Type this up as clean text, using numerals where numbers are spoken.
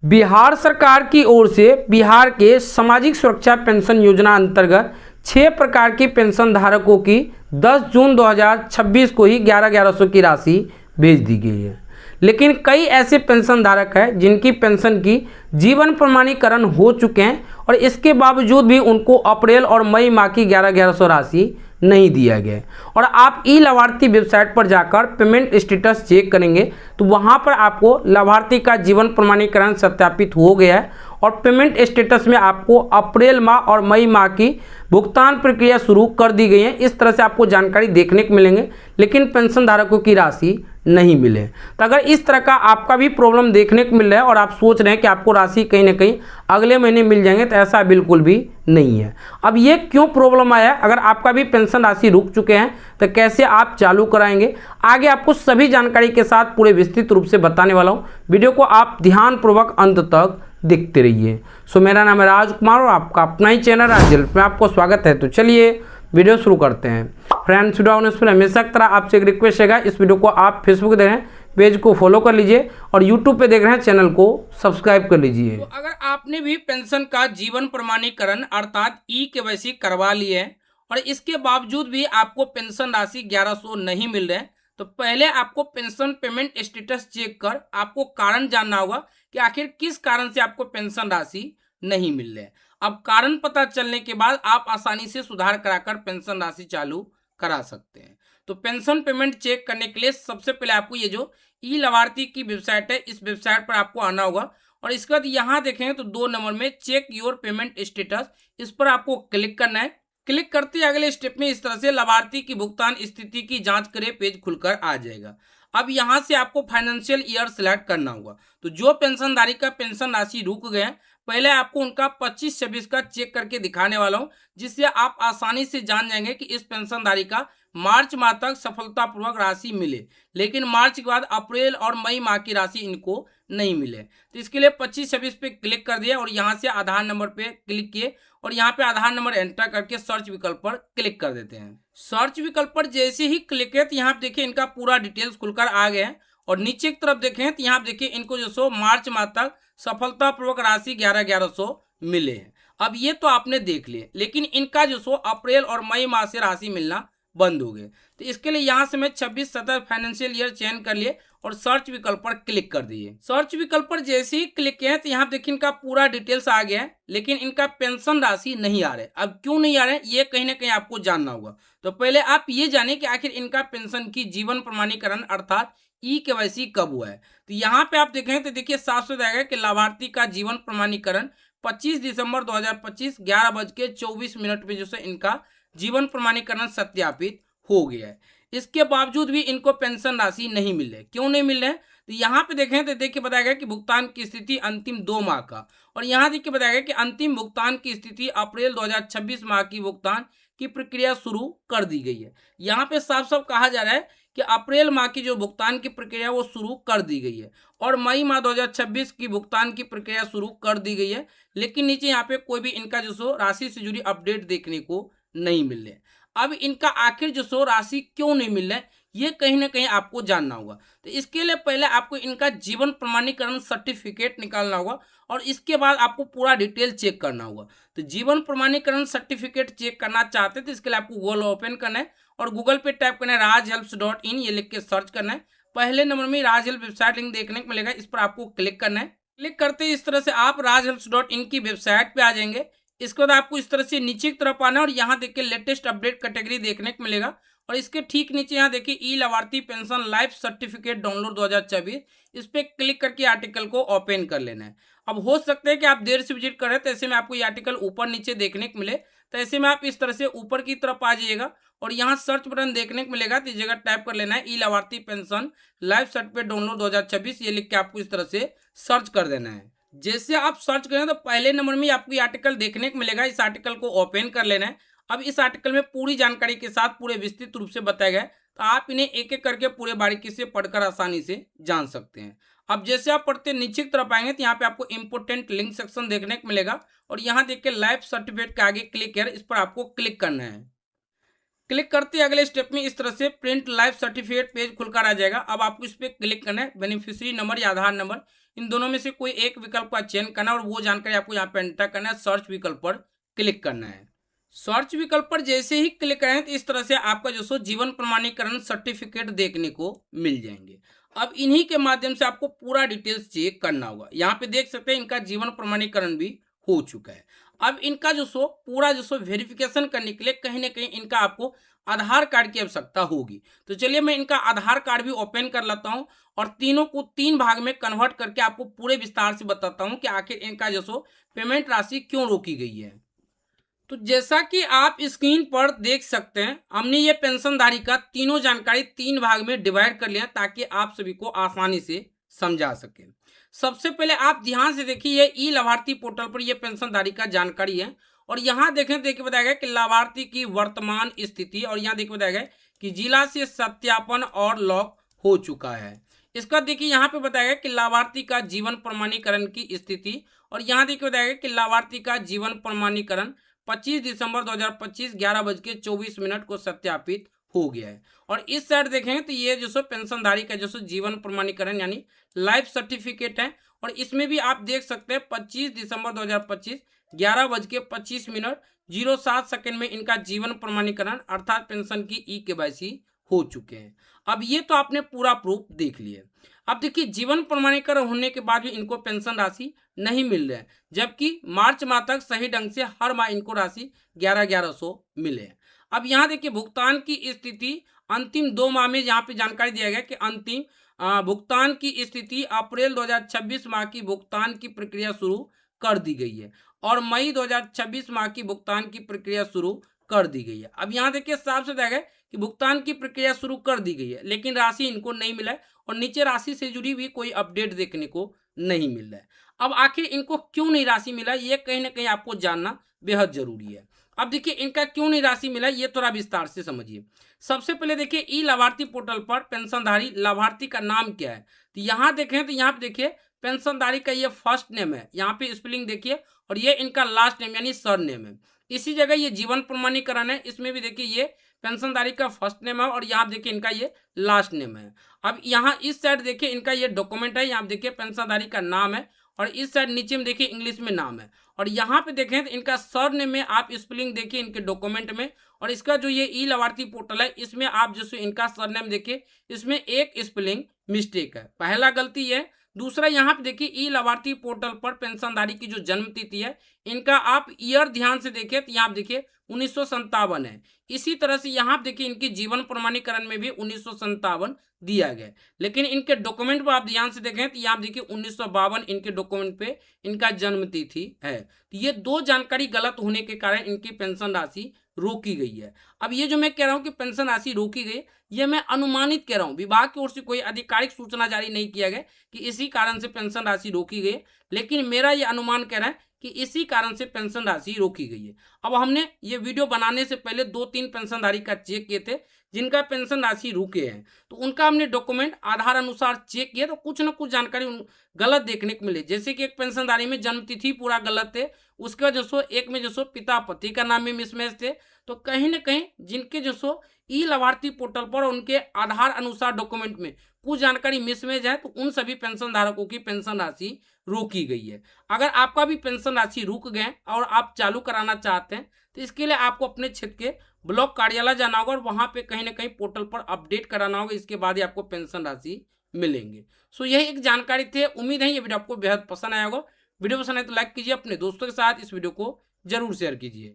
बिहार सरकार की ओर से बिहार के सामाजिक सुरक्षा पेंशन योजना अंतर्गत 6 प्रकार की पेंशन धारकों की 10 जून 2026 को ही 11,1100 की राशि भेज दी गई है। लेकिन कई ऐसे पेंशन धारक हैं जिनकी पेंशन की जीवन प्रमाणीकरण हो चुके हैं और इसके बावजूद भी उनको अप्रैल और मई माह की 11,1100 राशि नहीं दिया गया। और आप ई लाभार्थी वेबसाइट पर जाकर पेमेंट स्टेटस चेक करेंगे तो वहां पर आपको लाभार्थी का जीवन प्रमाणीकरण सत्यापित हो गया है और पेमेंट स्टेटस में आपको अप्रैल माह और मई माह की भुगतान प्रक्रिया शुरू कर दी गई है। इस तरह से आपको जानकारी देखने को मिलेंगे, लेकिन पेंशन धारकों की राशि नहीं मिले। तो अगर इस तरह का आपका भी प्रॉब्लम देखने को मिल रहा है और आप सोच रहे हैं कि आपको राशि कहीं ना कहीं अगले महीने मिल जाएंगे, तो ऐसा बिल्कुल भी नहीं है। अब ये क्यों प्रॉब्लम आया, अगर आपका भी पेंशन राशि रुक चुके हैं तो कैसे आप चालू कराएंगे, आगे आपको सभी जानकारी के साथ पूरे विस्तृत रूप से बताने वाला हूँ। वीडियो को आप ध्यानपूर्वक अंत तक देखते रहिए। सो मेरा नाम है राजकुमार और आपका अपना ही चैनल राज हेल्प में आपको स्वागत है। तो चलिए वीडियो शुरू करते हैं। फ्रेंड्स, वीडियो होने से पहले हमेशा की तरह आपसे एक रिक्वेस्ट है, इस वीडियो को आप फेसबुक देख रहे हैं पेज को फॉलो कर लीजिए और यूट्यूब पे देख रहे हैं चैनल को सब्सक्राइब कर लीजिए। तो अगर आपने भी पेंशन का जीवन प्रमाणीकरण अर्थात ई-केवाईसी करवा लिए है और इसके बावजूद भी आपको पेंशन राशि 1100 नहीं मिल रहे हैं, तो पहले आपको पेंशन पेमेंट स्टेटस चेक कर आपको कारण जानना होगा कि आखिर किस कारण से आपको पेंशन राशि नहीं मिल रही है। अब कारण पता चलने के बाद आप आसानी से सुधार कराकर पेंशन राशि चालू करा सकते हैं। तो पेंशन पेमेंट चेक करने के लिए सबसे पहले आपको ये जो ई लाभार्थी की वेबसाइट है, इस वेबसाइट पर आपको आना होगा और इसके बाद यहाँ देखें तो 2 नंबर में चेक योर पेमेंट स्टेटस, इस पर आपको क्लिक करना है। क्लिक करते ही अगले स्टेप में इस तरह से लाभार्थी की भुगतान स्थिति की जांच करे पेज खुलकर आ जाएगा। अब यहां से आपको फाइनेंशियल ईयर सिलेक्ट करना होगा। तो जो पेंशनधारी का पेंशन राशि रुक गए, पहले आपको उनका 25-26 का चेक करके दिखाने वाला हूं, जिससे आप आसानी से जान जाएंगे कि इस पेंशनधारी का मार्च माह तक सफलतापूर्वक राशि मिले, लेकिन मार्च के बाद अप्रैल और मई माह की राशि इनको नहीं मिले। तो इसके लिए 25-26 पे क्लिक कर दिया और यहाँ से आधार नंबर पे क्लिक किए और यहाँ पे आधार नंबर एंटर करके सर्च विकल्प पर क्लिक कर देते हैं। सर्च विकल्प पर जैसे ही क्लिक है तो यहाँ पे देखिए इनका पूरा डिटेल्स खुलकर आ गया है और नीचे की तरफ देखें तो यहाँ पे देखिए इनको जो सो मार्च माह तक सफलतापूर्वक राशि 11,1100 मिले हैं। अब ये तो आपने देख लिए, लेकिन इनका जो सो अप्रैल और मई माह से राशि मिलना बंद हो गए। तो इसके लिए यहाँ से मैं 26-27 फाइनेंशियल ईयर चयन कर लिए और सर्च विकल्प पर क्लिक कर दिए। सर्च विकल्प पर जैसे ही क्लिक किए तो यहाँ देखिए इनका पूरा डिटेल्स आ गया है, लेकिन इनका पेंशन राशि नहीं आ रहा है। अब क्यों नहीं आ रहा है ये कहीं ना कहीं आपको जानना होगा। तो पहले आप ये जाने कि आखिर इनका पेंशन की जीवन प्रमाणीकरण अर्थात ई-केवाईसी कब हुआ है। तो यहाँ पे आप देखें तो देखिए साफ साफ आएगा कि लाभार्थी का जीवन प्रमाणीकरण 25 दिसंबर 2025 11:24 में जो है इनका जीवन प्रमाणीकरण सत्यापित हो गया है। इसके बावजूद भी इनको पेंशन राशि नहीं मिल रही। क्यों नहीं मिल रहे? तो यहाँ पे देखें तो देखिए बताया गया कि भुगतान की स्थिति अंतिम 2 माह का, और यहाँ देखिए बताया गया कि अंतिम भुगतान की स्थिति अप्रैल 2026 माह की भुगतान की प्रक्रिया शुरू कर दी गई है। यहाँ पे साफ साफ कहा जा रहा है कि अप्रैल माह की जो भुगतान की प्रक्रिया वो शुरू कर दी गई है और मई माह 2026 की भुगतान की प्रक्रिया शुरू कर दी गई है, लेकिन नीचे यहाँ पे कोई भी इनका जो सो राशि से जुड़ी अपडेट देखने को नहीं मिल रहे। अब इनका आखिर जो सो राशि क्यों नहीं मिल रहा है ये कहीं ना कहीं आपको जानना होगा। तो इसके लिए पहले आपको इनका जीवन प्रमाणीकरण सर्टिफिकेट निकालना होगा और इसके बाद आपको पूरा डिटेल चेक करना होगा। तो जीवन प्रमाणीकरण सर्टिफिकेट चेक करना चाहते हैं तो इसके लिए आपको गूगल ओपन करना है और गूगल पे टाइप करना है rajhelps.in, ये लिख के सर्च करना है। पहले नंबर में राज हेल्प वेबसाइट लिंक देखने को मिलेगा, इस पर आपको क्लिक करना है। क्लिक करते ही इस तरह से आप rajhelps.in की वेबसाइट पे आ जाएंगे। इसके बाद आपको इस तरह से नीचे की तरफ आना है और यहाँ देखिए लेटेस्ट अपडेट कैटेगरी देखने को मिलेगा और इसके ठीक नीचे यहाँ देखिए ई लाभार्थी पेंशन लाइफ सर्टिफिकेट डाउनलोड 2024, इस पर क्लिक करके आर्टिकल को ओपन कर लेना है। अब हो सकता है कि आप देर से विजिट करें तो ऐसे में आपको ये आर्टिकल ऊपर नीचे देखने को मिले, तो ऐसे में आप इस तरह से ऊपर की तरफ आ जाइएगा और यहाँ सर्च बटन देखने को मिलेगा, तो इस जगह टाइप कर लेना है ई लाभार्थी पेंशन लाइफ सर्टिफिकेट डाउनलोड 2026, ये लिख के आपको इस तरह से सर्च कर देना है। जैसे आप सर्च करें तो पहले नंबर में आपको ये आर्टिकल देखने को मिलेगा, इस आर्टिकल को ओपन कर लेना है। अब इस आर्टिकल में पूरी जानकारी के साथ पूरे विस्तृत रूप से बताया गया है, तो आप इन्हें एक एक करके पूरे बारीकी से पढ़कर आसानी से जान सकते हैं। अब जैसे आप पढ़ते नीचे की तरफ आएंगे तो यहाँ पे आपको इंपोर्टेंट लिंक सेक्शन देखने को मिलेगा और यहाँ देख के लाइफ सर्टिफिकेट के आगे क्लिक है, इस पर आपको क्लिक करना है। क्लिक करते ही अगले स्टेप में इस तरह से प्रिंट लाइफ सर्टिफिकेट पेज खुलकर आ जाएगा। अब आपको इस पर क्लिक करना है। बेनिफिशियरी नंबर या आधार नंबर इन दोनों में से कोई एक विकल्प का चयन करना और वो जानकारी आपको यहाँ पे एंटर करना है, सर्च विकल्प पर क्लिक करना है। सर्च विकल्प पर जैसे ही क्लिक करें तो इस तरह से आपका जो सो जीवन प्रमाणीकरण सर्टिफिकेट देखने को मिल जाएंगे। अब इन्हीं के माध्यम से आपको पूरा डिटेल्स चेक करना होगा। यहाँ पे देख सकते हैं इनका जीवन प्रमाणीकरण भी हो चुका है। अब इनका जो सो पूरा जो सो वेरिफिकेशन करने के लिए कहीं ना कहीं इनका आपको आधार कार्ड की आवश्यकता होगी। तो चलिए मैं इनका आधार कार्ड भी ओपन कर लेता हूँ और तीनों को 3 भाग में कन्वर्ट करके आपको पूरे विस्तार से बताता हूँ कि आखिर इनका जो सो पेमेंट राशि क्यों रोकी गई है। तो जैसा कि आप स्क्रीन पर देख सकते हैं, हमने ये पेंशनधारी का तीनों जानकारी 3 भाग में डिवाइड कर लिया ताकि आप सभी को आसानी से समझा सके। सबसे पहले आप ध्यान से देखिए, ये ई लाभार्थी पोर्टल पर ये पेंशनधारी का जानकारी है और यहाँ देखिए बताया गया कि लाभार्थी की वर्तमान स्थिति और यहाँ देखिए बताया गया कि जिला से सत्यापन और लॉक हो चुका है। इसका देखिए यहाँ पे बताया गया कि लाभार्थी का जीवन प्रमाणीकरण की स्थिति और यहाँ देखिए बताया गया कि लाभार्थी का जीवन प्रमाणीकरण 25 दिसंबर 2025 11:24 को सत्यापित हो गया है। और इस साइड देखेंगे तो ये जो सो पेंशनधारी का जो सो जीवन प्रमाणीकरण यानी लाइफ सर्टिफिकेट है और इसमें भी आप देख सकते हैं 25 दिसंबर 2025 11:25:07 में इनका जीवन प्रमाणीकरण अर्थात पेंशन की ई-केवाईसी हो चुके हैं। अब ये तो आपने पूरा प्रूफ देख लिया। अब देखिए जीवन प्रमाणीकरण होने के बाद भी इनको पेंशन राशि नहीं मिल रहा है, जबकि मार्च माह तक सही ढंग से हर माह इनको राशि 11,1100 मिले हैं। अब यहाँ देखिए भुगतान की स्थिति अंतिम 2 माह में यहाँ पे जानकारी दिया गया कि अंतिम भुगतान की स्थिति अप्रैल 2026 माह की भुगतान की प्रक्रिया शुरू कर दी गई है और मई 2026 माह की भुगतान की प्रक्रिया शुरू कर दी गई है। अब यहाँ देखिए साफ से दिया गया कि भुगतान की प्रक्रिया शुरू कर दी गई है लेकिन राशि इनको नहीं मिला है और नीचे राशि से जुड़ी हुई कोई अपडेट देखने को नहीं मिल रहा है। अब आखिर इनको क्यों नहीं राशि मिला, ये कहीं ना कहीं आपको जानना बेहद जरूरी है। अब देखिए इनका क्यों नहीं राशि मिला ये थोड़ा विस्तार से समझिए। सबसे पहले देखिए ई लाभार्थी पोर्टल पर पेंशनधारी लाभार्थी का नाम क्या है, तो यहाँ देखें तो यहाँ पे देखिए पेंशनधारी का ये फर्स्ट नेम है, यहाँ पे स्पेलिंग देखिए, और ये इनका लास्ट नेम यानी सर नेम है। इसी जगह ये जीवन प्रमाणीकरण है, इसमें भी देखिए ये पेंशनधारी का फर्स्ट नेम है और यहाँ देखिए इनका ये लास्ट नेम है। अब यहाँ इस साइड देखिए इनका ये डॉक्यूमेंट है, यहाँ देखिए पेंशनधारी का नाम है और इस साइड नीचे में देखिए इंग्लिश में नाम है और यहाँ पे देखें तो इनका सर नेम में आप स्पेलिंग देखिए इनके डॉक्यूमेंट में और इसका जो ये ई लाभार्थी पोर्टल है इसमें आप जैसे इनका सर नेम देखिए इसमें एक स्पेलिंग मिस्टेक है, पहला गलती है। दूसरा यहाँ पे देखिए ई लाभार्थी पोर्टल पर पेंशनधारी की जो जन्म तिथि है इनका आप ईयर ध्यान से देखिए तो यहाँ देखिए 1957 है। इसी तरह से यहाँ देखिए इनकी जीवन प्रमाणीकरण में भी 1957 दिया गया, लेकिन इनके डॉक्यूमेंट पर आप ध्यान से देखें तो यहाँ देखिए 1952 इनके डॉक्यूमेंट पे इनका जन्म तिथि है। तो ये 2 जानकारी गलत होने के कारण इनकी पेंशन राशि रोकी गई है। अब ये जो मैं कह रहा हूँ कि पेंशन राशि रोकी गई, ये मैं अनुमानित कह रहा हूँ, विभाग की ओर से कोई आधिकारिक सूचना जारी नहीं किया गया कि इसी कारण से पेंशन राशि रोकी गई, लेकिन मेरा ये अनुमान कह रहा है कि इसी कारण से पेंशन राशि रोकी गई है। अब हमने ये वीडियो बनाने से पहले 2-3 पेंशनधारी का चेक किए थे जिनका पेंशन राशि रुके हैं, तो उनका हमने डॉक्यूमेंट आधार अनुसार चेक किया तो कुछ ना कुछ जानकारी गलत देखने को मिले। जैसे कि एक पेंशनधारी में जन्म तिथि पूरा गलत थे, उसके बाद जो सो एक में जो सो पिता पति का नाम में मिसमैच थे, तो कहीं ना कहीं जिनके जो सो ई लाभार्थी पोर्टल पर उनके आधार अनुसार डॉक्यूमेंट में कुछ जानकारी मिसमैच है तो उन सभी पेंशन धारकों की पेंशन राशि रोकी गई है। अगर आपका भी पेंशन राशि रुक गए और आप चालू कराना चाहते हैं तो इसके लिए आपको अपने क्षेत्र के ब्लॉक कार्यालय जाना होगा और वहां पे कहीं ना कहीं पोर्टल पर अपडेट कराना होगा, इसके बाद ही आपको पेंशन राशि मिलेंगे। सो यही एक जानकारी थी। उम्मीद है ये वीडियो आपको बेहद पसंद आया होगा। वीडियो पसंद आए तो लाइक कीजिए, अपने दोस्तों के साथ इस वीडियो को जरूर शेयर कीजिए।